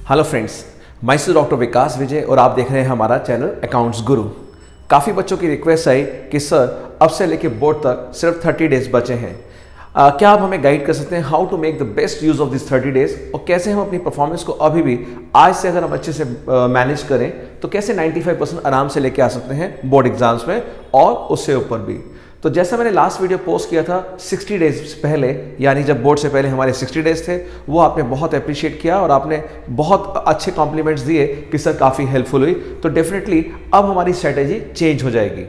Hello friends, मैं से doctor विकास विजय और आप देख रहे हैं हमारा चैनल अकाउंट्स गुरु। काफ़ी बच्चों की रिक्वेस्ट आई कि सर अब से लेके बोर्ड तक सिर्फ 30 डेज बचे हैं, क्या आप हमें गाइड कर सकते हैं how to make the best use of this 30 days और कैसे हम अपनी परफॉर्मेंस को अभी भी आज से अगर हम अच्छे से मैनेज करें तो कैसे 95% आराम से लेके आ सकते हैं बोर्ड एग्जाम्स में और उससे ऊपर भी। तो जैसा मैंने लास्ट वीडियो पोस्ट किया था 60 डेज पहले, यानी जब बोर्ड से पहले हमारे 60 डेज थे, वो आपने बहुत अप्रिशिएट किया और आपने बहुत अच्छे कॉम्प्लीमेंट्स दिए कि सर काफ़ी हेल्पफुल हुई। तो डेफिनेटली अब हमारी स्ट्रैटेजी चेंज हो जाएगी।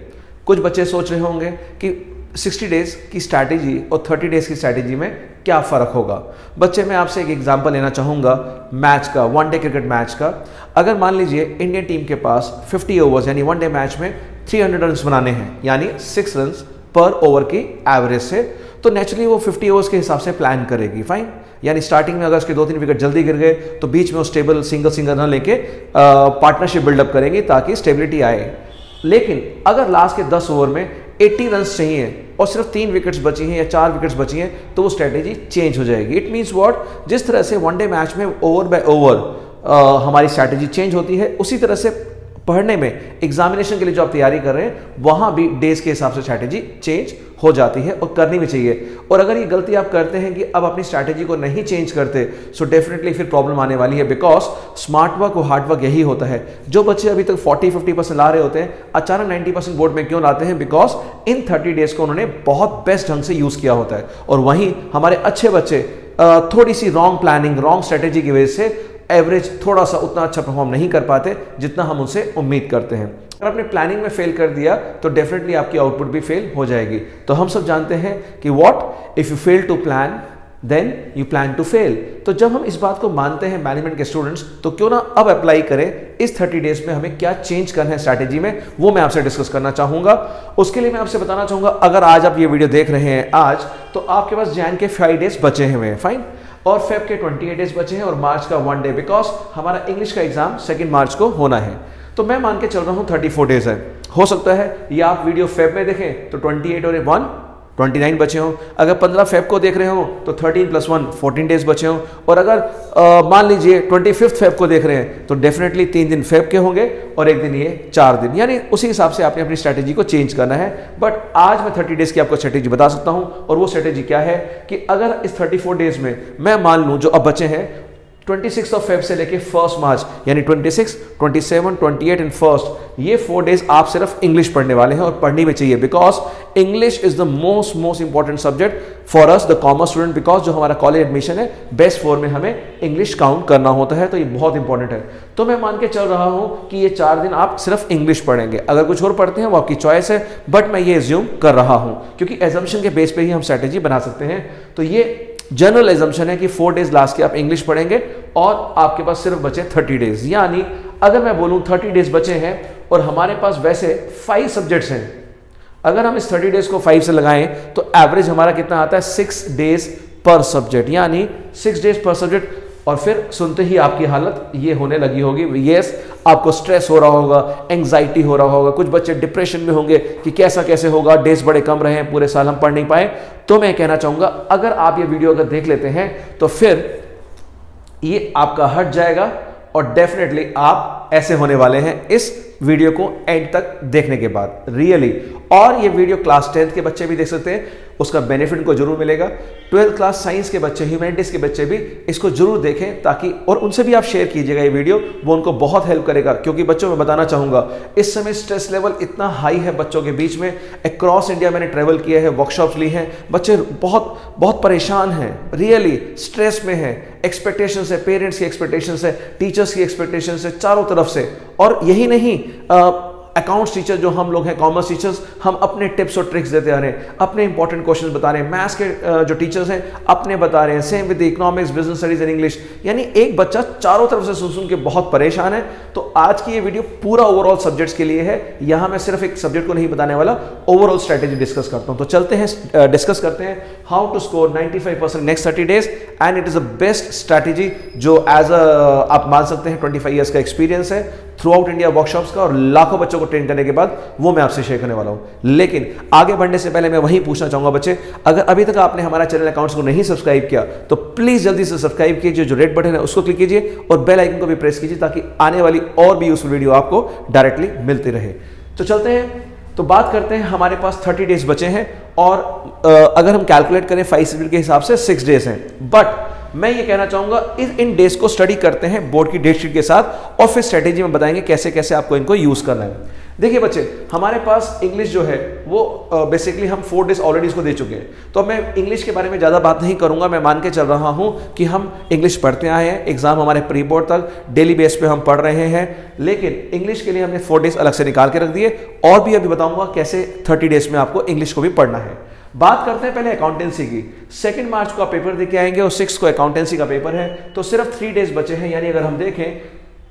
कुछ बच्चे सोच रहे होंगे कि 60 डेज की स्ट्रैटेजी और 30 डेज की स्ट्रैटेजी में क्या फ़र्क होगा। बच्चे, मैं आपसे एक एग्जांपल लेना चाहूँगा मैच का, वनडे क्रिकेट मैच का। अगर मान लीजिए इंडियन टीम के पास 50 ओवर्स यानी वनडे मैच में 300 रन बनाने हैं, यानी 6 रन पर ओवर की एवरेज से, तो नेचुरली वो 50 ओवर्स के हिसाब से प्लान करेगी। फाइन, यानी स्टार्टिंग में अगर उसके 2-3 विकेट जल्दी गिर गए तो बीच में वो स्टेबल सिंगल रन लेके पार्टनरशिप बिल्डअप करेंगी ताकि स्टेबिलिटी आए। लेकिन अगर लास्ट के 10 ओवर में 80 रन चाहिए और सिर्फ 3 विकेट्स बची हैं या 4 विकेट्स बची हैं तो वो स्ट्रेटेजी चेंज हो जाएगी। इट मीन्स व्हाट, जिस तरह से वनडे मैच में ओवर बाय ओवर हमारी स्ट्रैटेजी चेंज होती है, उसी तरह से पढ़ने में एग्जामिनेशन के लिए जो आप तैयारी कर रहे हैं वहां भी डेज के हिसाब से स्ट्रैटेजी चेंज हो जाती है और करनी भी चाहिए। और अगर ये गलती आप करते हैं कि अब अपनी स्ट्रैटेजी को नहीं चेंज करते, सो डेफिनेटली फिर प्रॉब्लम आने वाली है। बिकॉज स्मार्ट वर्क और हार्ड वर्क यही होता है। जो बच्चे अभी तक 40-50% ला रहे होते हैं, अचानक 90% बोर्ड में क्यों लाते हैं? बिकॉज इन 30 डेज को उन्होंने बहुत बेस्ट ढंग से यूज किया होता है। और वहीं हमारे अच्छे बच्चे थोड़ी सी रॉन्ग प्लानिंग, रॉन्ग स्ट्रैटेजी की वजह से एवरेज थोड़ा सा उतना अच्छा परफॉर्म नहीं कर पाते जितना हम उनसे उम्मीद करते हैं। अगर आपने प्लानिंग में फेल कर दिया तो डेफिनेटली आपकी आउटपुट भी फेल हो जाएगी। तो हम सब जानते हैं कि what if you fail to plan then you plan to fail. तो जब हम इस बात को मानते हैं मैनेजमेंट के स्टूडेंट्स, तो क्यों ना अब अप्लाई करें इस 30 डेज में हमें क्या चेंज करना है स्ट्रैटेजी में, वो मैं आपसे डिस्कस करना चाहूंगा। उसके लिए मैं आपसे बताना चाहूंगा, अगर आज आप ये वीडियो देख रहे हैं आज, तो आपके पास जैन के 5 डेज बचे हुए हैं, फाइन, और फेब के 28 डेज बचे हैं और मार्च का 1 डे, बिकॉज हमारा इंग्लिश का एग्जाम 2 मार्च को होना है। तो मैं मान के चल रहा हूं 34 डेज है। हो सकता है ये आप वीडियो फेब में देखें तो 28 और 1 29 बचे हों। अगर 15 फेब को देख रहे हो तो 13 + 1 14 डेज बचे हों। और अगर मान लीजिए 25 फेब को देख रहे हैं तो डेफिनेटली 3 दिन फेब के होंगे और 1 दिन ये 4 दिन, यानी उसी हिसाब से आपने अपनी स्ट्रैटेजी को चेंज करना है। बट आज मैं 30 डेज की आपको स्ट्रैटेजी बता सकता हूं, और वो स्ट्रैटेजी क्या है कि अगर इस 34 डेज में मैं मान लूं जो अब बचे हैं 26 फेब से लेके 1 मार्च, यानी 26, 27, 28 एंड 1, ये 4 डेज आप सिर्फ इंग्लिश पढ़ने वाले हैं और पढ़नी भी चाहिए। Because English is the most important subject for us the commerce student, because जो हमारा कॉलेज एडमिशन है बेस्ट 4 में हमें इंग्लिश काउंट करना होता है, तो ये बहुत इंपॉर्टेंट है। तो मैं मान के चल रहा हूं कि ये 4 दिन आप सिर्फ इंग्लिश पढ़ेंगे। अगर कुछ और पढ़ते हैं वो आपकी चॉइस है, बट मैं ये एज्यूम कर रहा हूं क्योंकि एजम्पशन के बेस पे ही हम स्ट्रैटेजी बना सकते हैं। तो ये जनरल एजम्पशन है कि 4 डेज लास्ट के आप इंग्लिश पढ़ेंगे और आपके पास सिर्फ बचे 30 डेज। यानी अगर मैं बोलूं 30 डेज बचे हैं और हमारे पास वैसे 5 सब्जेक्ट्स हैं, अगर हम इस 30 डेज को 5 से लगाएं तो एवरेज हमारा कितना आता है? 6 डेज पर सब्जेक्ट, यानी 6 डेज पर सब्जेक्ट। और फिर सुनते ही आपकी हालत ये होने लगी होगी, यस, आपको स्ट्रेस हो रहा होगा, एंग्जाइटी हो रहा होगा, कुछ बच्चे डिप्रेशन में होंगे कि कैसे होगा, डेज बड़े कम रहे हैं, पूरे साल हम पढ़ नहीं पाए। तो मैं कहना चाहूंगा अगर आप ये वीडियो अगर देख लेते हैं तो फिर ये आपका हट जाएगा और डेफिनेटली आप ऐसे होने वाले हैं इस वीडियो को एंड तक देखने के बाद, रियली। और ये वीडियो क्लास 10th के बच्चे भी देख सकते हैं, उसका बेनिफिट को जरूर मिलेगा। 12th क्लास साइंस के बच्चे, ह्यूमैनिटीज के बच्चे भी इसको जरूर देखें, ताकि और उनसे भी आप शेयर कीजिएगा ये वीडियो, वो उनको बहुत हेल्प करेगा। क्योंकि बच्चों में बताना चाहूंगा इस समय स्ट्रेस लेवल इतना हाई है बच्चों के बीच में। अक्रॉस इंडिया मैंने ट्रेवल किया है, वर्कशॉप्स ली हैं, बच्चे बहुत परेशान हैं, रियली स्ट्रेस में हैं। एक्सपेक्टेशंस है, पेरेंट्स की एक्सपेक्टेशंस है, टीचर्स की एक्सपेक्टेशंस है, चारों तरफ से। और यही नहीं, अकाउंट्स टीचर जो हम लोग हैं, कॉमर्स टीचर्स, हम अपने टिप्स और ट्रिक्स देते आ रहे हैं, अपने इंपॉर्टेंट क्वेश्चंस बता रहे हैं। मैथ्स के जो टीचर्स हैं अपने बता रहे हैं, same with economics, business studies and English. यानी एक बच्चा चारों तरफ से सुन के बहुत परेशान है। तो आज की ये वीडियो पूरा ओवरऑल सब्जेक्ट्स के लिए है। यहां मैं सिर्फ एक सब्जेक्ट को नहीं बताने वाला, ओवरऑल स्ट्रैटेजी डिस्कस करता हूं। तो चलते हैं, डिस्कस करते हैं how to score 95% next 30 days, and it is a best strategy जो एज अ आप मान सकते हैं 25 ईयर्स का एक्सपीरियंस है। थ्रू आउट इंडिया वर्कशॉप्स का और लाखों बच्चों को ट्रेन करने के बाद वो मैं आपसे शेयर करने वाला हूं। लेकिन आगे बढ़ने से पहले मैं वही पूछना चाहूंगा बच्चे, अगर अभी तक आपने हमारा चैनल अकाउंट्स को नहीं सब्सक्राइब किया तो प्लीज जल्दी से सब्सक्राइब कीजिए, जो रेड बटन है उसको क्लिक कीजिए और बेल आइकन को भी प्रेस कीजिए ताकि आने वाली और भी यूजफुल वीडियो आपको डायरेक्टली मिलती रहे। तो चलते हैं, तो बात करते हैं, हमारे पास 30 डेज बचे हैं और अगर हम कैलकुलेट करें 5 शेड्यूल के हिसाब से 6 डेज हैं। बट मैं ये कहना चाहूंगा इन डेज को स्टडी करते हैं बोर्ड की डेट शीट के साथ और फिर स्ट्रेटेजी में बताएंगे कैसे कैसे आपको इनको यूज करना है। देखिए बच्चे, हमारे पास इंग्लिश जो है वो बेसिकली हम 4 डेज ऑलरेडी इसको दे चुके हैं, तो मैं इंग्लिश के बारे में ज़्यादा बात नहीं करूंगा। मैं मान के चल रहा हूं कि हम इंग्लिश पढ़ते आए हैं, एग्जाम हमारे प्री बोर्ड तक डेली बेस पे हम पढ़ रहे हैं, लेकिन इंग्लिश के लिए हमने 4 डेज अलग से निकाल के रख दिए और भी अभी बताऊंगा कैसे 30 डेज में आपको इंग्लिश को भी पढ़ना है। बात करते हैं पहले अकाउंटेंसी की। 2 मार्च को आप पेपर देके आएंगे और 6 को अकाउंटेंसी का पेपर है, तो सिर्फ 3 डेज बचे हैं, यानी अगर हम देखें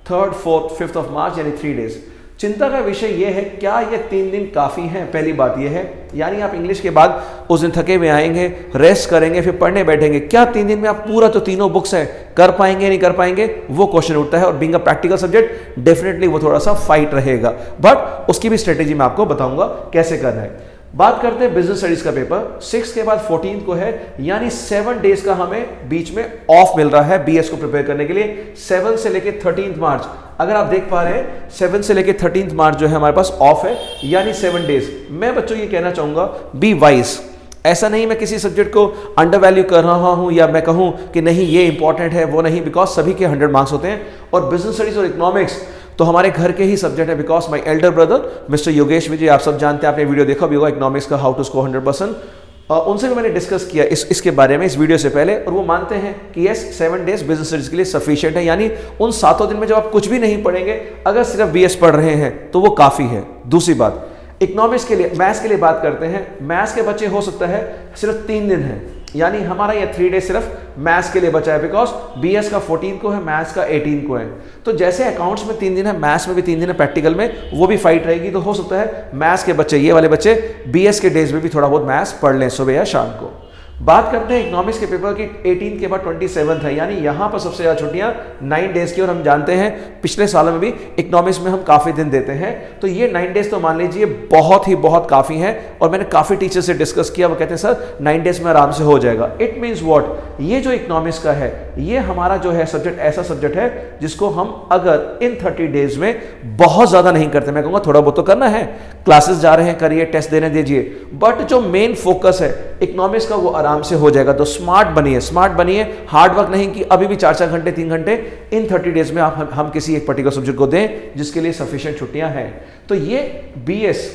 3rd, 4th, 5th of March यानी 3 डेज। चिंता का विषय यह है, क्या ये 3 दिन काफी हैं? पहली बात यह है, यानी आप इंग्लिश के बाद उस दिन थके हुए आएंगे, रेस्ट करेंगे, फिर पढ़ने बैठेंगे, क्या 3 दिन में आप पूरा जो तीनों बुक्स हैं कर पाएंगे नहीं कर पाएंगे, वो क्वेश्चन उठता है। और being a practical subject definitely वो थोड़ा सा फाइट रहेगा, बट उसकी भी स्ट्रेटेजी मैं आपको बताऊंगा कैसे करना है। बात करते हैं बिजनेस स्टडीज का पेपर 6 के बाद 14 को है, यानी 7 डेज का हमें बीच में ऑफ मिल रहा है बीएस को प्रिपेयर करने के लिए। 7 से लेके 13 मार्च, अगर आप देख पा रहे हैं 7 से लेके 13 मार्च जो है हमारे पास ऑफ है, यानी 7 डेज। मैं बच्चों ये कहना चाहूंगा, बी वाइज। ऐसा नहीं मैं किसी सब्जेक्ट को अंडर वैल्यू कर रहा हूं या मैं कहूं कि नहीं ये इंपॉर्टेंट है, वो नहीं, बिकॉज सभी के 100 मार्क्स होते हैं और बिजनेस स्टडीज और इकोनॉमिक्स तो हमारे घर के ही सब्जेक्ट है। Because my elder brother mister Yogesh Vijay, आप सब जानते हैं, आपने वीडियो देखा भी होगा इकोनॉमिक्स का, हाउ टू स्कोर 100%। उनसे भी मैंने डिस्कस किया इसके बारे में इस वीडियो से पहले, और वो मानते हैं कि यस 7 डेज बिजनेस स्टडीज के लिए सफिशिएंट है, यानी उन 7 दिन में जब आप कुछ भी नहीं पढ़ेंगे, अगर सिर्फ बीएस पढ़ रहे हैं तो वो काफी है। दूसरी बात, इकोनॉमिक्स के लिए, मैथ्स के लिए बात करते हैं। मैथ्स के बच्चे हो सकता है सिर्फ 3 दिन है, यानी हमारा ये 3 डेज सिर्फ मैथ्स के लिए बचा है, बिकॉज बीएस का 14 को है, मैथ्स का 18 को है। तो जैसे अकाउंट्स में 3 दिन है, मैथ्स में भी 3 दिन है, प्रैक्टिकल में वो भी फाइट रहेगी, तो हो सकता है मैथ्स के बच्चे, ये वाले बच्चे बीएस के डेज में भी थोड़ा बहुत मैथ्स पढ़ लें सुबह या शाम को। बात करते हैं इकोनॉमिक्स के पेपर की 18 के बाद 27 है, यानी यहां पर सबसे ज्यादा छुट्टियां 9 डेज की, और हम जानते हैं पिछले सालों में भी इकोनॉमिक्स में हम काफी दिन देते हैं, तो ये 9 डेज तो मान लीजिए बहुत काफी है। और मैंने काफी टीचर से डिस्कस किया, वो कहते हैं सर 9 डेज में आराम से हो जाएगा। इट मींस व्हाट, ये जो इकोनॉमिक्स का है, ये हमारा जो है सब्जेक्ट ऐसा सब्जेक्ट है जिसको हम अगर इन 30 डेज में बहुत ज्यादा नहीं करते, मैं कहूंगा थोड़ा बहुत तो करना है, क्लासेस जा रहे हैं करिए, टेस्ट देने दीजिए, बट जो मेन फोकस है इकोनॉमिक्स का वो आराम से हो जाएगा। तो स्मार्ट बनिए, हार्ड वर्क नहीं कि अभी भी 4-4 घंटे 3 घंटे इन 30 डेज में हम किसी एक पर्टिकुलर सब्जेक्ट को दें जिसके लिए सफिशिएंट छुट्टियां हैं। तो ये बीएस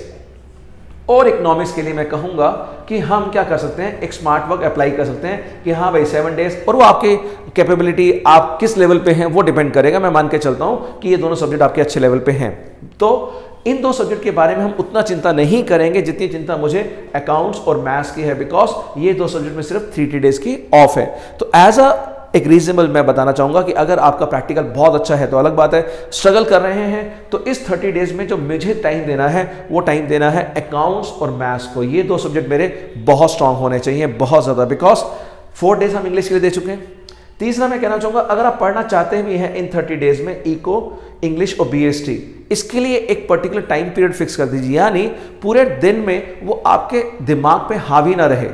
और इकोनॉमिक्स के लिए मैं कहूंगा कि हम क्या कर सकते हैं, एक स्मार्ट वर्क अप्लाई कर सकते हैं कि हाँ भाई 7 डेज, और वो आपकी कैपेबिलिटी, आप किस लेवल पे हैं वो डिपेंड करेगा। मैं मान के चलता हूं कि ये दोनों सब्जेक्ट आपके अच्छे लेवल पे हैं, तो इन 2 सब्जेक्ट के बारे में हम उतना चिंता नहीं करेंगे जितनी चिंता मुझे अकाउंट्स और मैथ्स की है, बिकॉज ये 2 सब्जेक्ट में सिर्फ 3 डेज की ऑफ है। तो एज एक रीजनेबल मैं बताना चाहूंगा कि अगर आपका प्रैक्टिकल बहुत अच्छा है तो अलग बात है, स्ट्रगल कर रहे हैं तो इस 30 डेज में जो मुझे टाइम देना है वो टाइम देना है अकाउंट्स और मैथ्स को। ये 2 सब्जेक्ट मेरे बहुत स्ट्रांग होने चाहिए, बहुत ज्यादा, बिकॉज 4 डेज हम इंग्लिश के लिए दे चुके हैं। तीसरा मैं कहना चाहूंगा, अगर आप पढ़ना चाहते भी हैं इन 30 डेज में इको, इंग्लिश और बीएसटी, इसके लिए एक पर्टिकुलर टाइम पीरियड फिक्स कर दीजिए, यानी पूरे दिन में वो आपके दिमाग पे हावी ना रहे,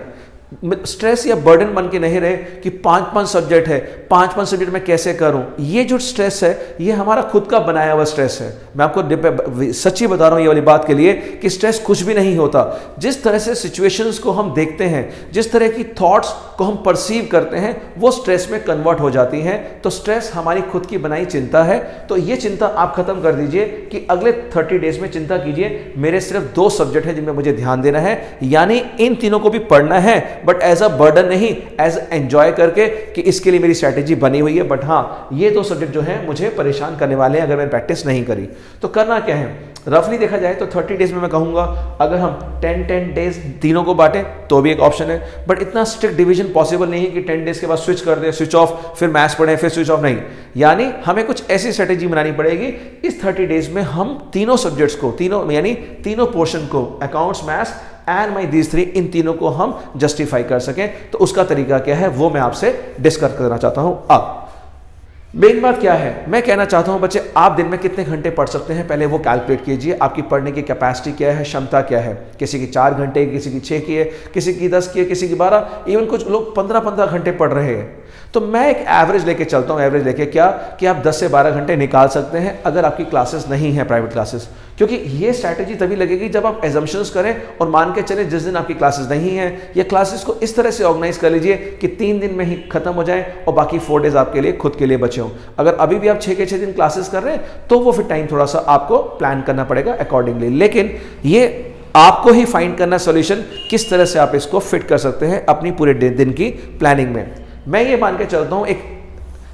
स्ट्रेस या बर्डन बन के नहीं रहे कि 5-5 सब्जेक्ट है, 5-5 सब्जेक्ट में कैसे करूं। ये जो स्ट्रेस है ये हमारा खुद का बनाया हुआ स्ट्रेस है। मैं आपको सच्ची बता रहा हूं ये वाली बात के लिए कि स्ट्रेस कुछ भी नहीं होता। जिस तरह से सिचुएशंस को हम देखते हैं, जिस तरह की थॉट्स को हम परसीव करते हैं, वो स्ट्रेस में कन्वर्ट हो जाती हैं। तो स्ट्रेस हमारी खुद की बनाई चिंता है, तो ये चिंता आप खत्म कर दीजिए कि अगले 30 डेज में चिंता कीजिए मेरे सिर्फ 2 सब्जेक्ट है जिनमें मुझे ध्यान देना है, यानी इन तीनों को भी पढ़ना है, बट एज अ बर्डन नहीं, एज एंजॉय करके कि इसके लिए मेरी स्ट्रैटेजी बनी हुई है। बट हाँ, ये 2 सब्जेक्ट जो है मुझे परेशान करने वाले हैं अगर मैंने प्रैक्टिस नहीं करी। तो करना क्या है, रफली देखा जाए तो 30 डेज में मैं कहूंगा अगर हम 10 डेज तीनों को बांटें तो भी एक ऑप्शन है, बट इतना स्ट्रिक्ट डिवीजन पॉसिबल नहीं है कि 10 डेज के बाद स्विच कर दे, स्विच ऑफ, फिर मैथ्स पढ़ें, फिर स्विच ऑफ, नहीं। यानी हमें कुछ ऐसी स्ट्रेटेजी बनानी पड़ेगी इस 30 डेज में हम तीनों सब्जेक्ट्स को, यानी तीनों पोर्शन को, accounts, maths and my these 3, इन तीनों को हम जस्टिफाई कर सकें। तो उसका तरीका क्या है वो मैं आपसे डिस्कस करना चाहता हूं। अब मेन बात क्या है, मैं कहना चाहता हूं बच्चे, आप दिन में कितने घंटे पढ़ सकते हैं पहले वो कैलकुलेट कीजिए। आपकी पढ़ने की कैपेसिटी क्या है, क्षमता क्या है। किसी की 4 घंटे, किसी की 6 की है, किसी की 10 की है, किसी की 12, इवन कुछ लोग 15-15 घंटे पढ़ रहे हैं। तो मैं एक एवरेज लेके चलता हूं। एवरेज लेके क्या कि आप 10 से 12 घंटे निकाल सकते हैं अगर आपकी क्लासेस नहीं है प्राइवेट क्लासेस। क्योंकि ये स्ट्रैटेजी तभी लगेगी जब आप एजम्पशंस करें और मान के चले जिस दिन आपकी क्लासेस नहीं है, या क्लासेस को इस तरह से ऑर्गेनाइज कर लीजिए कि 3 दिन में ही खत्म हो जाए और बाकी 4 डेज आपके लिए खुद के लिए बचे हों। अगर अभी भी आप 6 के 6 दिन क्लासेस कर रहे हैं तो वो फिर टाइम थोड़ा सा आपको प्लान करना पड़ेगा अकॉर्डिंगली। लेकिन ये आपको ही फाइंड करना सोल्यूशन किस तरह से आप इसको फिट कर सकते हैं अपनी पूरे दिन की प्लानिंग में। मैं ये मान के चलता हूं एक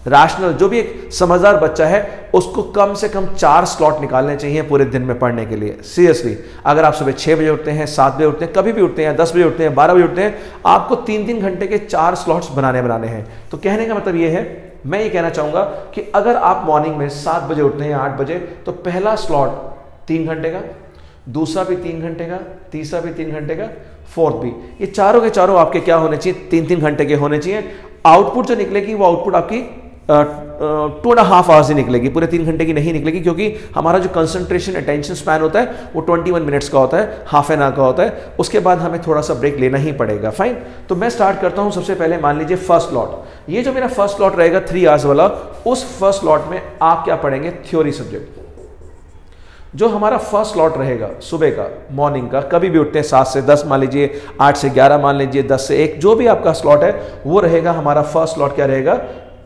रैशनल, जो भी एक समझदार बच्चा है उसको कम से कम 4 स्लॉट निकालने चाहिए पूरे दिन में पढ़ने के लिए। सीरियसली, अगर आप सुबह 6 बजे उठते हैं, 7 बजे उठते हैं, कभी भी उठते हैं, 10 बजे उठते हैं, 12 बजे उठते हैं, आपको 3-3 घंटे के 4 स्लॉट्स बनाने हैं। तो कहने का मतलब ये है, मैं ये कहना चाहूंगा कि अगर आप मॉर्निंग में 7 बजे उठते हैं, 8 बजे, तो पहला स्लॉट 3 घंटे का, दूसरा भी 3 घंटे का, तीसरा भी 3 घंटे का, फोर्थ भी, ये चारों के चारों आपके क्या होने चाहिए, 3-3 घंटे के होने चाहिए। आउटपुट जो निकलेगी वो आउटपुट आपकी 2.5 आवर्स ही निकलेगी, पूरे 3 घंटे की नहीं निकलेगी। क्योंकि हमारा जो कंसंट्रेशन अटेंशन स्पैन होता है वो 21 मिनट्स का होता है, हाफ एन आवर का होता है। उसके बाद हमें थोड़ा सा ब्रेक लेना ही पड़ेगा। फाइन, तो मैं स्टार्ट करता हूं। सबसे पहले मान लीजिए फर्स्ट स्लॉट, ये जो मेरा फर्स्ट स्लॉट रहेगा 3 आवर्स वाला, उस फर्स्ट स्लॉट में आप क्या पढ़ेंगे, थ्योरी सब्जेक्ट। जो हमारा फर्स्ट स्लॉट रहेगा सुबह का, मॉर्निंग का, कभी भी उठते हैं 7 से 10 मान लीजिए, 8 से 11 मान लीजिए, 10 से 1, जो भी आपका स्लॉट है वो रहेगा हमारा फर्स्ट स्लॉट। क्या रहेगा,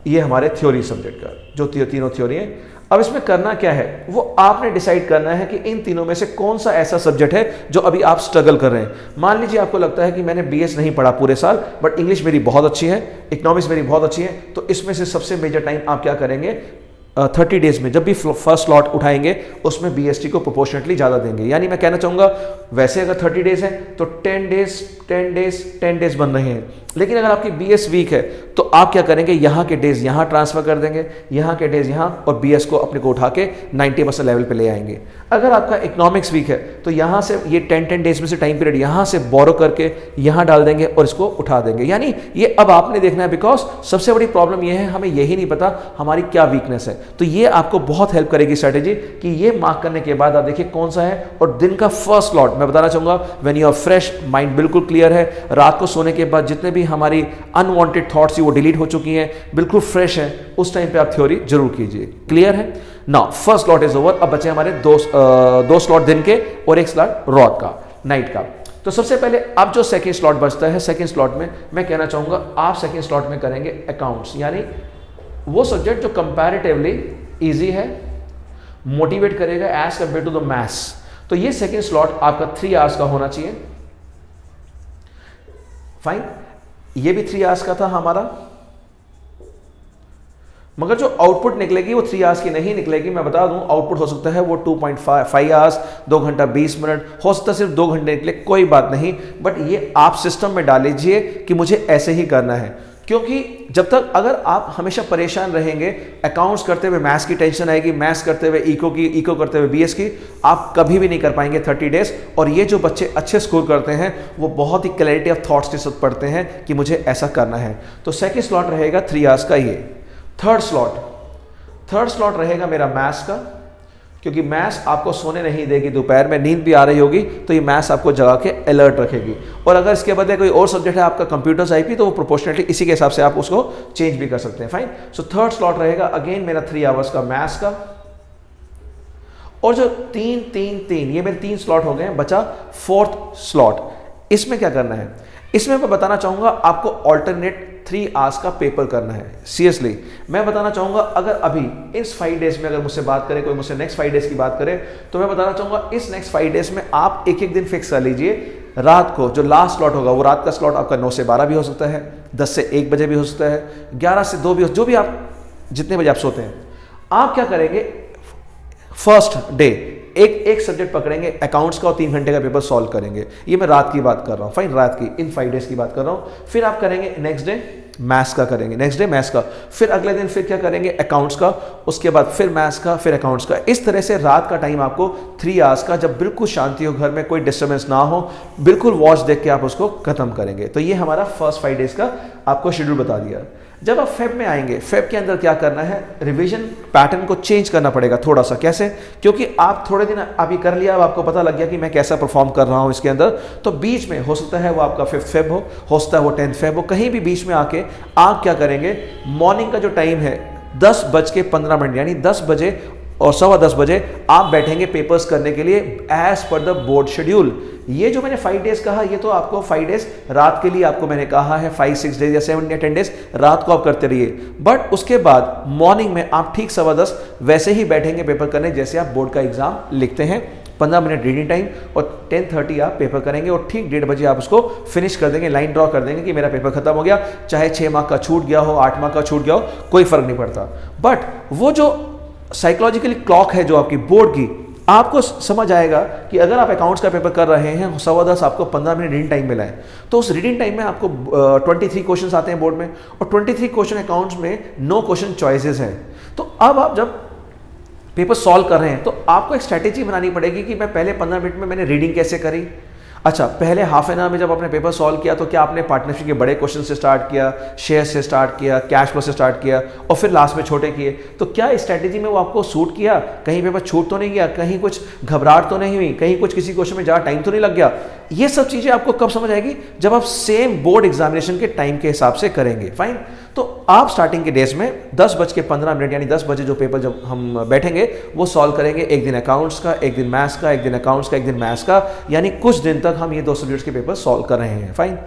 ये हमारे थ्योरी सब्जेक्ट का, जो तीनों थ्योरी है। अब इसमें करना क्या है, वो आपने डिसाइड करना है कि इन तीनों में से कौन सा ऐसा सब्जेक्ट है जो अभी आप स्ट्रगल कर रहे हैं। मान लीजिए आपको लगता है कि मैंने बीएस नहीं पढ़ा पूरे साल, बट इंग्लिश मेरी बहुत अच्छी है, इकोनॉमिक्स मेरी बहुत अच्छी है, तो इसमें से सबसे मेजर टाइम आप क्या करेंगे, 30 डेज में जब भी फर्स्ट स्लॉट उठाएंगे उसमें बीएसटी को प्रोपोर्शनटली ज़्यादा देंगे। यानी मैं कहना चाहूँगा, वैसे अगर 30 डेज है तो 10 डेज बन रहे हैं, लेकिन अगर आपकी बीएस वीक है तो आप क्या करेंगे, यहाँ के डेज यहाँ ट्रांसफर कर देंगे, यहाँ के डेज यहाँ, और बीएस को अपने को उठा के 90% लेवल पे ले आएंगे। अगर आपका इकोनॉमिक्स वीक है तो यहाँ से ये 10 डेज में से टाइम पीरियड यहाँ से बोरो करके यहाँ डाल देंगे और इसको उठा देंगे। यानी ये अब आपने देखना है, बिकॉज सबसे बड़ी प्रॉब्लम ये है हमें यही नहीं पता हमारी क्या वीकनेस है। तो ये आपको बहुत हेल्प करेगी स्ट्रेटेजी कि ये मार्क करने के बाद आप देखिए कौन सा है। और दिन का फर्स्ट स्लॉट मैं बताना चाहूंगा, when you are fresh, mind बिल्कुल क्लियर है, रात को सोने के बाद जितने भी हमारी अनवांटेड थॉट्स थी वो डिलीट हो चुकी हैं, बिल्कुल फ्रेश है, उस टाइम पे आप थ्योरी जरूर कीजिए। क्लियर है ना, फर्स्ट स्लॉट इज ओवर। अब बचे हमारे दो स्लॉट दिन के और 1 स्लॉट रात का, नाइट का। तो सबसे पहले अब जो सेकंड स्लॉट बचता है, सेकंड स्लॉट में मैं कहना चाहूंगा आप सेकंड स्लॉट में करेंगे अकाउंट्स, यानी वो सब्जेक्ट जो कंपैरेटिवली इजी है, मोटिवेट करेगा as compare to the maths. तो ये सेकंड स्लॉट आपका 3 आवर्स का होना चाहिए। फाइन, ये भी 3 आवर्स का था हमारा, मगर जो आउटपुट निकलेगी वो 3 आवर्स की नहीं निकलेगी। मैं बता दूं, आउटपुट हो सकता है वो 2.5 आवर्स, 2 घंटा 20 मिनट, हो सकता है सिर्फ 2 घंटे निकले, कोई बात नहीं, बट ये आप सिस्टम में डाल लीजिए कि मुझे ऐसे ही करना है। क्योंकि जब तक अगर आप हमेशा परेशान रहेंगे, अकाउंट्स करते हुए मैथ्स की टेंशन आएगी, मैथ्स करते हुए इको करते हुए बीएस की, आप कभी भी नहीं कर पाएंगे 30 डेज। और ये जो बच्चे अच्छे स्कोर करते हैं वो बहुत ही क्लैरिटी ऑफ थॉट्स के साथ पढ़ते हैं कि मुझे ऐसा करना है। तो सेकंड स्लॉट रहेगा 3 आवर्स का। ये थर्ड स्लॉट रहेगा मेरा मैथ्स का, क्योंकि मैथ्स आपको सोने नहीं देगी, दोपहर में नींद भी आ रही होगी तो ये मैथ्स आपको जगा के अलर्ट रखेगी। और अगर इसके बदले कोई और सब्जेक्ट है आपका कंप्यूटर्स आईपी, तो वो प्रोपोर्शनली इसी के हिसाब से आप उसको चेंज भी कर सकते हैं। फाइन, सो थर्ड स्लॉट रहेगा अगेन मेरा 3 आवर्स का मैथ्स का। और जो 3 ये मेरे 3 स्लॉट हो गए, बचा फोर्थ स्लॉट। इसमें क्या करना है, इसमें मैं बताना चाहूंगा आपको ऑल्टरनेट 3 आवर्स का पेपर करना है। सीरियसली मैं बताना चाहूंगा, अगर अभी इस 5 डेज में अगर मुझसे बात करे, कोई मुझसे नेक्स्ट 5 डेज की बात करे, तो मैं बताना चाहूंगा इस नेक्स्ट 5 डेज में आप एक दिन फिक्स कर लीजिए। रात को जो लास्ट स्लॉट होगा, वो रात का स्लॉट आपका 9 से 12 भी हो सकता है, 10 से 1 बजे भी हो सकता है, 11 से 2 भी हो, जो भी आप जितने बजे आप सोते हैं। आप क्या करेंगे, फर्स्ट डे एक सब्जेक्ट पकड़ेंगे अकाउंट्स का और 3 घंटे का पेपर सॉल्व करेंगे। ये मैं रात की बात कर रहा हूँ, फाइन, रात की, इन 5 डेज की बात कर रहा हूँ। फिर आप करेंगे नेक्स्ट डे मैथ्स का करेंगे, नेक्स्ट डे मैथ्स का, फिर अगले दिन फिर क्या करेंगे अकाउंट्स का, उसके बाद फिर मैथ्स का, फिर अकाउंट्स का। इस तरह से रात का टाइम आपको 3 आवर्स का, जब बिल्कुल शांति हो, घर में कोई डिस्टर्बेंस ना हो, बिल्कुल वॉच देख के आप उसको खत्म करेंगे। तो ये हमारा फर्स्ट 5 डेज का आपको शेड्यूल बता दिया। जब आप फेब में आएंगे, फेब के अंदर क्या करना है, रिवीजन पैटर्न को चेंज करना पड़ेगा थोड़ा सा। कैसे? क्योंकि आप थोड़े दिन अभी कर लिया, अब आपको पता लग गया कि मैं कैसा परफॉर्म कर रहा हूं इसके अंदर, तो बीच में हो सकता है वो आपका 5 फेब हो सकता है वो 10 फेब हो, कहीं भी बीच में आके आप क्या करेंगे, मॉर्निंग का जो टाइम है 10:15 यानी 10 बजे और 10:15 बजे आप बैठेंगे पेपर्स करने के लिए as per the board schedule. ये जो मैंने 5 डेज कहा, ये तो आपको 5 डेज रात के लिए आपको मैंने कहा है, 5-6 डेज या 7 या 10 डेज रात को आप करते रहिए। बट उसके बाद मॉर्निंग में आप ठीक 10:15 वैसे ही बैठेंगे पेपर करने जैसे आप बोर्ड का एग्जाम लिखते हैं। 15 मिनट रीडिंग टाइम और 10:30 आप पेपर करेंगे और ठीक 1:30 बजे आप उसको फिनिश कर देंगे, लाइन ड्रॉ कर देंगे कि मेरा पेपर खत्म हो गया। चाहे 6 मार्क का छूट गया हो, 8 मार्क का छूट गया हो, कोई फर्क नहीं पड़ता। बट वो जो साइकोलॉजिकली क्लॉक है जो आपकी बोर्ड की, आपको समझ आएगा कि अगर आप अकाउंट्स का पेपर कर रहे हैं, 10:15 आपको 15 मिनट रीडिंग टाइम मिला है, तो उस रीडिंग टाइम में आपको 23 क्वेश्चंस आते हैं बोर्ड में, और 23 क्वेश्चन अकाउंट्स में 9 क्वेश्चन चॉइसेस हैं। तो अब आप जब पेपर सॉल्व कर रहे हैं तो आपको एक स्ट्रैटेजी बनानी पड़ेगी कि मैं पहले 15 मिनट में मैंने रीडिंग कैसे करी। अच्छा, पहले हाफ एन आवर में जब आपने पेपर सॉल्व किया तो क्या आपने पार्टनरशिप के बड़े क्वेश्चन से स्टार्ट किया, शेयर से स्टार्ट किया, कैश फ्लो से स्टार्ट किया और फिर लास्ट में छोटे किए? तो क्या इस स्ट्रैटेजी में वो आपको सूट किया? कहीं पेपर छूट तो नहीं गया, कहीं कुछ घबराहट तो नहीं हुई, कहीं कुछ किसी क्वेश्चन में ज़्यादा टाइम तो नहीं लग गया? ये सब चीज़ें आपको कब समझ आएगी? जब आप सेम बोर्ड एग्जामिनेशन के टाइम के हिसाब से करेंगे। फाइन। तो आप स्टार्टिंग के डेज में 10:15 यानी 10 बजे जो पेपर जब हम बैठेंगे वो सॉल्व करेंगे। एक दिन अकाउंट्स का, एक दिन मैथ्स का, एक दिन अकाउंट्स का, एक दिन मैथ्स का, यानी कुछ दिन तक हम ये 2 सब्जेक्ट्स के पेपर सॉल्व कर रहे हैं। फाइन।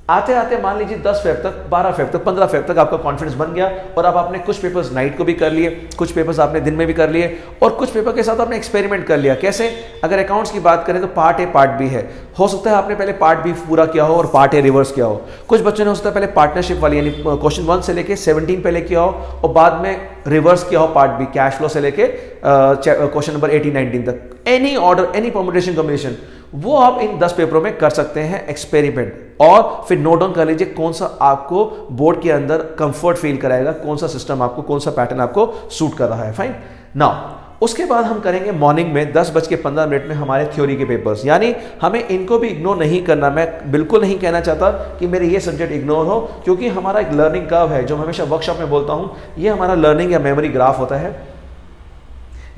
आते आते मान लीजिए 10 फेब तक, 12 फेब तक, 15 फेब तक आपका कॉन्फिडेंस बन गया और अब आपने कुछ पेपर्स नाइट को भी कर लिए, कुछ पेपर्स आपने दिन में भी कर लिए और कुछ पेपर के साथ आपने एक्सपेरिमेंट कर लिया। कैसे? अगर अकाउंट्स की बात करें तो पार्ट ए पार्ट बी है। हो सकता है आपने पहले पार्ट बी पूरा किया हो और पार्ट ए रिवर्स किया हो। कुछ बच्चों ने हो सकता है पहले पार्टनरशिप वाली यानी क्वेश्चन 1 से लेके 17 पहले किया हो और बाद में रिवर्स किया हो पार्ट बी, कैश फ्लो से लेके क्वेश्चन नंबर 18-19 तक। Any order, any permutation combination, वो आप इन 10 पेपरों में कर सकते हैं एक्सपेरिमेंट, और फिर नोट डाउन कर लीजिए कौन सा आपको बोर्ड के अंदर कंफर्ट फील कराएगा, कौन सा सिस्टम आपको, कौन सा पैटर्न आपको सूट कर रहा है। फाइन। नाउ उसके बाद हम करेंगे मॉर्निंग में 10:15 में हमारे थ्योरी के पेपर्स, यानी हमें इनको भी इग्नोर नहीं करना। मैं बिल्कुल नहीं कहना चाहता कि मेरे ये सब्जेक्ट इग्नोर हो, क्योंकि हमारा एक लर्निंग कर्व है जो मैं हमेशा वर्कशॉप में बोलता हूँ, ये हमारा लर्निंग या मेमोरी ग्राफ होता है।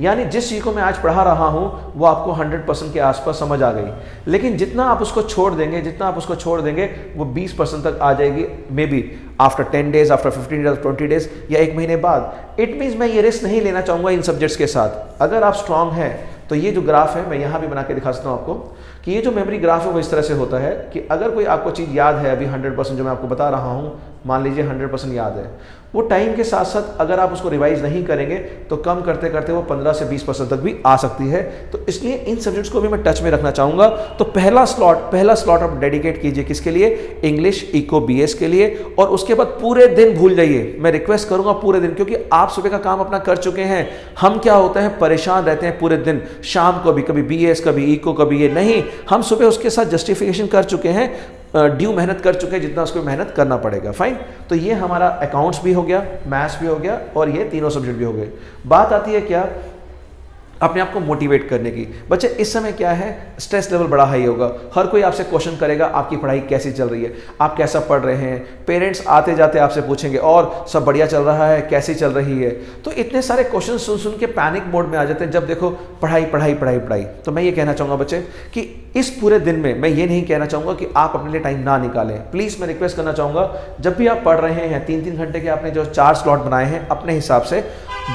यानी जिस चीज़ को मैं आज पढ़ा रहा हूं वो आपको 100% के आसपास समझ आ गई, लेकिन जितना आप उसको छोड़ देंगे वो 20% तक आ जाएगी, may be after 10 days, after 15 days, 20 days या 1 महीने बाद। इट मीन्स मैं ये रिस्क नहीं लेना चाहूँगा इन सब्जेक्ट्स के साथ। अगर आप स्ट्रांग हैं तो ये जो ग्राफ है मैं यहाँ भी बना के दिखा सकता हूँ आपको कि ये जो मेमोरी ग्राफ है वो इस तरह से होता है कि अगर कोई आपको चीज़ याद है अभी 100% जो मैं आपको बता रहा हूँ, मान लीजिए 100% याद है, वो टाइम के साथ साथ अगर आप उसको रिवाइज नहीं करेंगे तो कम करते करते वो 15 से 20% तक भी आ सकती है। तो इसलिए इन सब्जेक्ट्स को भी मैं टच में रखना चाहूँगा। तो पहला स्लॉट आप डेडिकेट कीजिए किसके लिए? इंग्लिश इको BS के लिए। और उसके बाद पूरे दिन भूल जाइए, मैं रिक्वेस्ट करूँगा पूरे दिन, क्योंकि आप सुबह का काम अपना कर चुके हैं। हम क्या होता है, परेशान रहते हैं पूरे दिन, शाम को भी कभी BS, कभी इको, कभी ये नहीं, हम सुबह उसके साथ जस्टिफिकेशन कर चुके हैं, ड्यू मेहनत कर चुके हैं जितना उसको मेहनत करना पड़ेगा। फाइन। तो ये हमारा अकाउंट्स भी हो गया, मैथ्स भी हो गया और ये तीनों सब्जेक्ट भी हो गए। बात आती है क्या? अपने आप को मोटिवेट करने की। बच्चे इस समय क्या है, स्ट्रेस लेवल बड़ा हाई होगा, हर कोई आपसे क्वेश्चन करेगा आपकी पढ़ाई कैसी चल रही है, आप कैसा पढ़ रहे हैं, पेरेंट्स आते जाते आपसे पूछेंगे और सब बढ़िया चल रहा है, कैसी चल रही है। तो इतने सारे क्वेश्चन सुन सुन के पैनिक मोड में आ जाते हैं जब देखो पढ़ाई पढ़ाई पढ़ाई पढ़ाई। तो मैं ये कहना चाहूँगा बच्चे कि इस पूरे दिन में मैं ये नहीं कहना चाहूँगा कि आप अपने लिए टाइम ना निकालें। प्लीज़ मैं रिक्वेस्ट करना चाहूँगा, जब भी आप पढ़ रहे हैं 3-3 घंटे के आपने जो 4 स्लॉट बनाए हैं अपने हिसाब से,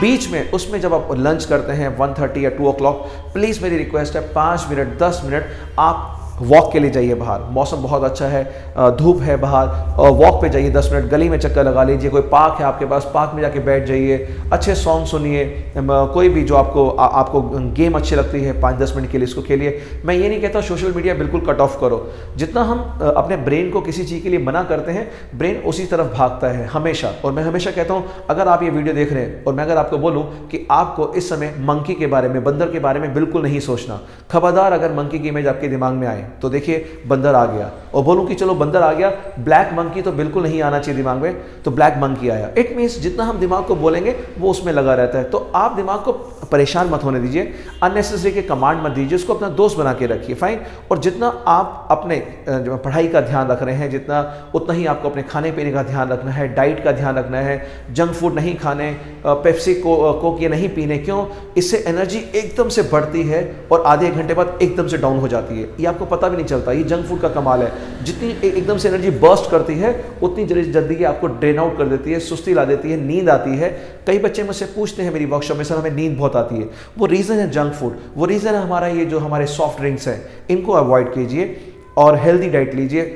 बीच में उसमें जब आप लंच करते हैं 1:30 या 2 o'clock, प्लीज़ मेरी रिक्वेस्ट है 5 मिनट 10 मिनट आप वॉक के लिए जाइए बाहर। मौसम बहुत अच्छा है, धूप है बाहर, और वॉक पे जाइए 10 मिनट, गली में चक्कर लगा लीजिए, कोई पार्क है आपके पास, पार्क में जाके बैठ जाइए, अच्छे सॉन्ग सुनिए, कोई भी जो आपको गेम अच्छी लगती है 5-10 मिनट के लिए इसको खेलिए। मैं ये नहीं कहता सोशल मीडिया बिल्कुल कट ऑफ करो, जितना हम अपने ब्रेन को किसी चीज़ के लिए मना करते हैं ब्रेन उसी तरफ भागता है हमेशा। और मैं हमेशा कहता हूँ अगर आप ये वीडियो देख रहे हैं और मैं अगर आपको बोलूँ कि आपको इस समय मंकी के बारे में, बंदर के बारे में बिल्कुल नहीं सोचना, खबरदार अगर मंकी की इमेज आपके दिमाग में आए तो देखिए बंदर आ गया, और बोलूं कि चलो बंदर आ गया, ब्लैक मंकी तो बिल्कुल नहीं आना चाहिए दिमाग में, तो ब्लैक मंकी आया। इट मीन्स जितना हम दिमाग को बोलेंगे वो उसमें लगा रहता है। तो आप दिमाग को परेशान मत होने दीजिए, अननेसेसरी के कमांड मत दीजिए, उसको अपना दोस्त बना के रखिए, फाइन। और जितना आप अपने पढ़ाई का ध्यान रख रहे हैं उतना ही आपको अपने खाने पीने का ध्यान रखना है, डाइट का ध्यान रखना है, जंक फूड नहीं खाने, पेप्सी कोक ये नहीं पीने। क्यों? इससे एनर्जी एकदम से बढ़ती है और आधे एक घंटे बाद एकदम से डाउन हो जाती है, ये आपको पता भी नहीं चलता। ये जंक फूड का कमाल है, जितनी एकदम से एनर्जी बर्स्ट करती है उतनी जल्दी आपको ड्रेन आउट कर देती है, सुस्ती ला देती है, नींद आती है। कई बच्चे मुझसे पूछते हैं मेरी वर्कशॉप में, सर हमें नींद बहुत आती है। वो रीज़न है जंक फूड, वो रीज़न है हमारा ये जो हमारे सॉफ्ट ड्रिंक्स हैं, इनको अवॉइड कीजिए और हेल्दी डाइट लीजिए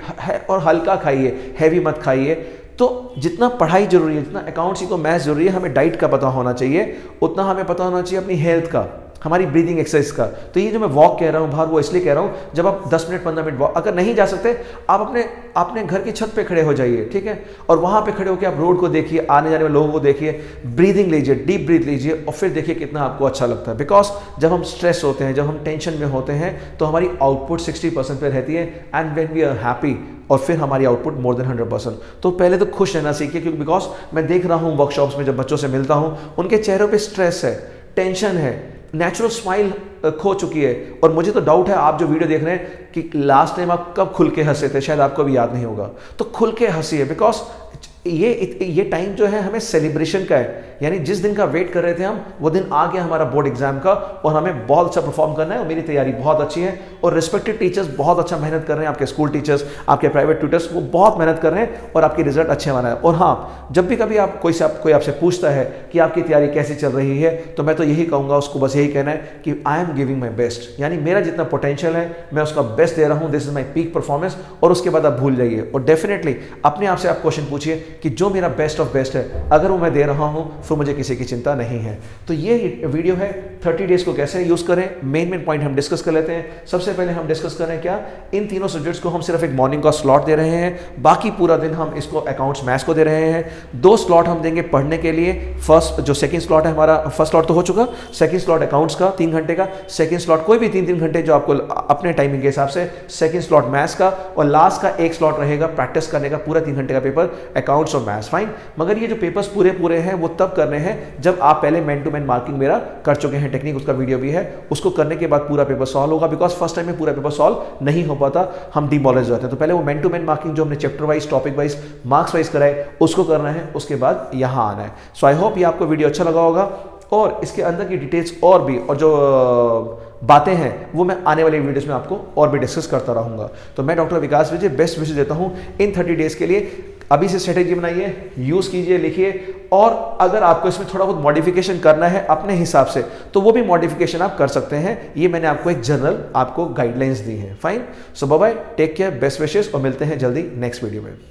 और हल्का खाइए, हैवी मत खाइए। तो जितना पढ़ाई जरूरी है, जितना अकाउंट्स को मैथ्स जरूरी है, हमें डाइट का पता होना चाहिए, उतना हमें पता होना चाहिए अपनी हेल्थ का, हमारी ब्रीदिंग एक्सरसाइज का। तो ये जो मैं वॉक कह रहा हूँ बाहर, वो इसलिए कह रहा हूँ, जब आप 10 मिनट 15 मिनट वॉक, अगर नहीं जा सकते आप अपने घर की छत पे खड़े हो जाइए, ठीक है, और वहाँ पे खड़े होकर आप रोड को देखिए, आने जाने वाले लोगों को देखिए, ब्रीदिंग लीजिए, डीप ब्रीथ लीजिए, और फिर देखिए कितना आपको अच्छा लगता है। बिकॉज जब हम स्ट्रेस होते हैं, जब हम टेंशन में होते हैं, तो हमारी आउटपुट 60% पे रहती है, and when we are happy, और फिर हमारी आउटपुट मोर देन 100%। तो पहले तो खुश रहना सीखिए, क्योंकि बिकॉज मैं देख रहा हूँ वर्कशॉप्स में जब बच्चों से मिलता हूँ, उनके चेहरों पे स्ट्रेस है, टेंशन है, नेचुरल स्माइल खो चुकी है। और मुझे तो डाउट है, आप जो वीडियो देख रहे हैं, कि लास्ट टाइम आप कब खुल के हंसे थे, शायद आपको भी याद नहीं होगा। तो खुल के हंसिए, बिकॉज ये टाइम जो है हमें सेलिब्रेशन का है, यानी जिस दिन का वेट कर रहे थे हम, वो दिन आ गया हमारा बोर्ड एग्जाम का, और हमें बहुत अच्छा परफॉर्म करना है। और मेरी तैयारी बहुत अच्छी है, और रिस्पेक्टेड टीचर्स बहुत अच्छा मेहनत कर रहे हैं, आपके स्कूल टीचर्स, आपके प्राइवेट ट्यूटर्स, वो बहुत मेहनत कर रहे हैं, और आपकी रिजल्ट अच्छे बना है। और हाँ, जब भी कभी कोई आपसे पूछता है कि आपकी तैयारी कैसी चल रही है, तो मैं तो यही कहूँगा, उसको बस यही कहना है कि I am giving my best, यानी मेरा जितना पोटेंशियल है मैं उसका बेस्ट दे रहा हूँ, this is my peak performance. और उसके बाद आप भूल जाइए, और डेफिनेटली अपने आप से आप क्वेश्चन पूछिए कि जो मेरा बेस्ट ऑफ बेस्ट है, अगर वो मैं दे रहा हूं, फिर मुझे किसी की चिंता नहीं है। तो ये वीडियो है 30 डेज को कैसे यूज करें, मेन पॉइंट हम डिस्कस कर लेते हैं। सबसे पहले हम डिस्कस कर रहे हैं क्या, इन तीनों सब्जेक्ट्स को हम सिर्फ एक मॉर्निंग का स्लॉट दे रहे हैं, बाकी पूरा दिन हम इसको अकाउंट्स मैथ्स को दे रहे हैं। 2 स्लॉट हम देंगे पढ़ने के लिए। फर्स्ट जो सेकंड स्लॉट है हमारा, फर्स्ट स्लॉट तो हो चुका, सेकंड स्लॉट अकाउंट्स का 3 घंटे का, सेकंड स्लॉट कोई भी 3-3 घंटे जो आपको अपने टाइमिंग के हिसाब से, सेकंड स्लॉट मैथ्स का, और लास्ट का एक स्लॉट रहेगा प्रैक्टिस करने का, पूरा 3 घंटे का पेपर अकाउंट्स और मैथ्स, फाइन। मगर ये जो पेपर्स पूरे हैं वो तब करने हैं जब आप पहले मैन टू मैन मार्किंग मेरा कर चुके हैं, टेक्निक उसका वीडियो भी है, उसको करने के बाद पूरा पेपर सॉल्व होगा। बिकॉज फर्स्ट टाइम में पूरा पेपर सॉल्व नहीं हो पाता, हम डिमोरलाइज हो जाते हैं। तो पहले वो मैन टू मैन मार्किंग जो हमने chapter wise, topic wise, marks wise कराए, उसको करना है, उसके बाद यहाँ आना है। सो आई होप ये आपको वीडियो अच्छा लगा होगा, और इसके अंदर की डिटेल्स और भी, और जो बातें हैं वो मैं आने वाले वीडियोस में आपको और भी डिस्कस करता रहूंगा। तो मैं डॉक्टर विकास विजय बेस्ट विशेष देता हूं इन 30 डेज के लिए। अभी से स्ट्रेटेजी बनाइए, यूज कीजिए, लिखिए, और अगर आपको इसमें थोड़ा बहुत मॉडिफिकेशन करना है अपने हिसाब से, तो वो भी मॉडिफिकेशन आप कर सकते हैं। ये मैंने आपको एक जनरल आपको गाइडलाइंस दी है, fine. So bye bye, take care, best wishes, और मिलते हैं जल्दी नेक्स्ट वीडियो में।